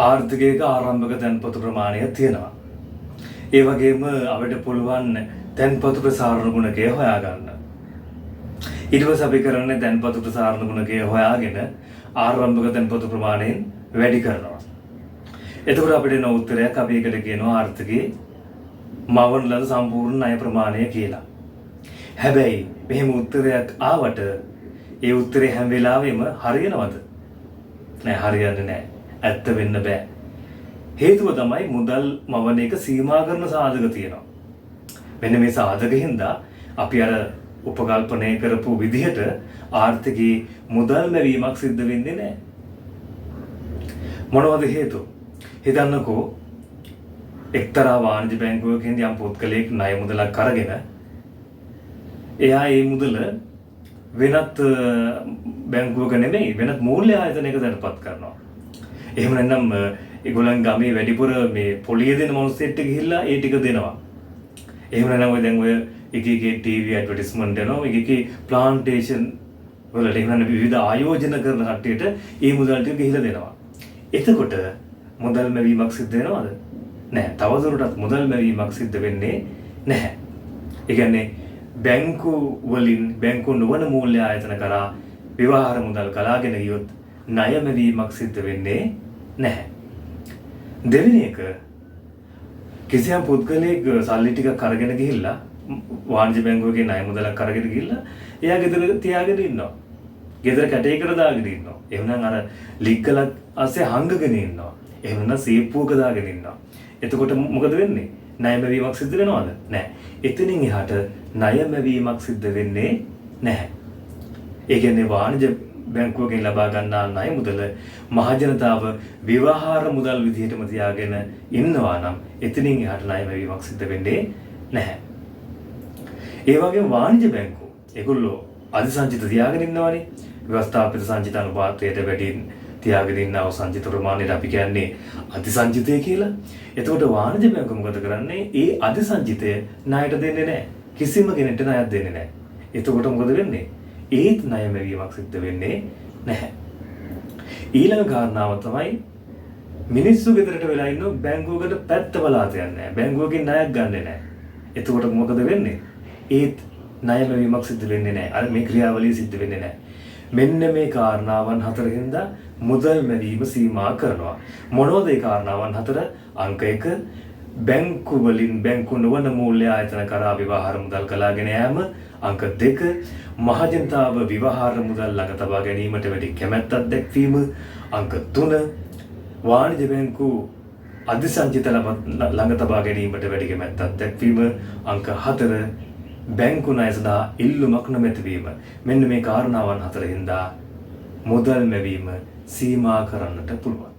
ආර්ථිකයක ආරම්භක තැන්පතු ප්‍රමාණය තියෙනවා. ඒ වගේම අපිට පුළුවන් තැන්පතු ප්‍රසාරණ ගුණකය හොයාගන්න. ඊට පස්සේ අපි කරන්නේ තැන්පතු ප්‍රසාරණ ගුණකය හොයාගෙන ආරම්භක තැන්පතු ප්‍රමාණයෙන් වැඩි කරනවා. එතකොට අපිට එන උත්තරයක් අපි එකට කියනවා ආර්ථිකයේ මවන ලද සම්පූර්ණ ණය ප්‍රමාණය කියලා. හැබැයි මෙහෙම උත්තරයක් ආවට ඒ උත්තරේ හැම වෙලාවෙම හරියනවද? නෑ, හරියන්නේ නෑ. ඇත්ත වෙන්න බෑ. හේතුව තමයි මුදල් මවන එක සීමා කරන සාධක තියෙනවා. මෙන්න මේ සාධක හින්දා අපි අර උපකල්පනය කරපු විදිහට ආර්ථිකයේ මුදල් මැවීමක් සිද්ධ වෙන්නේ නෑ. මොනවද හේතුව? හිතන්නකෝ එක්තරා වාණිජ බැංකුවකින් යම් පුද්ගලයෙක් ණය මුදලක් අරගෙන එයා ඒ මුදල වෙනත් බැංකුවක නෙමෙයි වෙනත් මූල්‍ය ආයතනයක දැන්පත් කරනවා. එහෙම නැත්නම් ඒගොල්ලන් ගමේ වැඩිපුර මේ පොලිය දෙන මොන්ස්ටේට් එක ගිහිල්ලා ඒ ටික දෙනවා. එහෙම නැත්නම් ඔය දැන් ඔය එක ටීවී ඇඩ්වර්ටයිස්මන්ට් දෙනවා. එක ප්ලාන්ටේෂන් වලට එහෙම නැත්නම් විවිධ ආයෝජන කරන කට්ටියට ඒ මුදල් ටික ගිහිල්ලා දෙනවා. එතකොට මුදල් මැවීමක් සිද්ධ වෙනවද? නැහැ. තවදුරටත් මුදල් මැවීමක් සිද්ධ වෙන්නේ නැහැ. ඒ කියන්නේ බැංකු වලින් බැංකු නොවන මූල්‍ය ආයතන කරා ව්‍යවහාර මුදල් ගලාගෙන ගියොත් ණය මැවීමක් සිද්ධ වෙන්නේ නැහැ. දෙවෙනි එක කිසියම් පුද්ගලයෙක් සල්ලි ටිකක් අරගෙන ගිහිල්ලා වාණිජ බැංකුවකින් ණය මුදලක් අරගෙන ගිහිල්ලා එයා ගෙදර තියාගෙන ඉන්නවා. ගෙදර කැටයකට දාගෙන ඉන්නවා. එහෙනම් අර ලිග්ගලක් ASCII හංගගෙන ඉන්නවා. එහෙනම් සීප්පුවක දාගෙන ඉන්නවා. එතකොට මොකද වෙන්නේ? ණය මැවීමක් සිද්ධ වෙනවද? නැහැ. එතනින් එහාට ණය මැවීමක් සිද්ධ වෙන්නේ නැහැ. ඒ කියන්නේ වාණිජ බැංකුවකින් ලබා ගන්නා ණය මුදල මහජනතාව ව්‍යවහාර මුදල් විදිහටම තියාගෙන ඉන්නවා නම් එතනින් එහාට ණය මැවීමක් සිද්ධ වෙන්නේ නැහැ. ඒ වගේම වාණිජ බැංකුව ඒගොල්ලෝ අධිසංචිත තියාගෙන ඉන්නවානේ. ව්‍යවස්ථාපිත සංචිත අනුපාතයට වැඩි තියාගෙන ඉන්නව සංචිත ප්‍රමාණයට අපි කියන්නේ අධිසංචිතය කියලා. එතකොට වාණිජ බැංකුව මොකද කරන්නේ? ඒ අධිසංචිතය ණයට දෙන්නේ නැහැ. කිසිම කෙනෙක්ට ණයක් දෙන්නේ නැහැ. එතකොට මොකද වෙන්නේ? ඒත් ණය මැවීමක් සිද්ධ වෙන්නේ නැහැ. ඊළඟ කාරණාව තමයි මිනිස්සු ගෙදරට වෙලා ඉන්න බැංකුවකට පැත්ත බලාත යන්නේ නැහැ. බැංකුවකින් ණයක් ගන්නෙ නැහැ. එතකොට මොකද වෙන්නේ? ඒත් ණය මැවීමක් සිද්ධ වෙන්නේ නැහැ. අර මේ ක්‍රියාවලිය සිද්ධ වෙන්නේ නැහැ. මෙන්න මේ කාරණාවන් හතරකින්ද මුදල් මැවීම සීමා කරනවා. මොනවද ඒ කාරණාවන් හතර? අංක 1 බැංකු වලින් බැංකු නොවන මූල්‍ය ආයතන කරා ව්‍යවහාර මුදල් ගලාගෙන යාම. අංක 2 මහජනතාව ව්‍යවහාර මුදල් ළඟ තබා ගැනීමට වැඩි කැමැත්තක් දැක්වීම. අංක 3 වාණිජ බැංකු අධිසංචිත ළඟ තබා ගැනීමට වැඩි කැමැත්තක් දැක්වීම. අංක 4 බැංකු ණය සඳහා ඉල්ලුමක් නොමැතිවීම. මෙන්න මේ කාරණාවන් හතරින්දා මුදල් මැවීම සීමා කරන්නට පුළුවන්.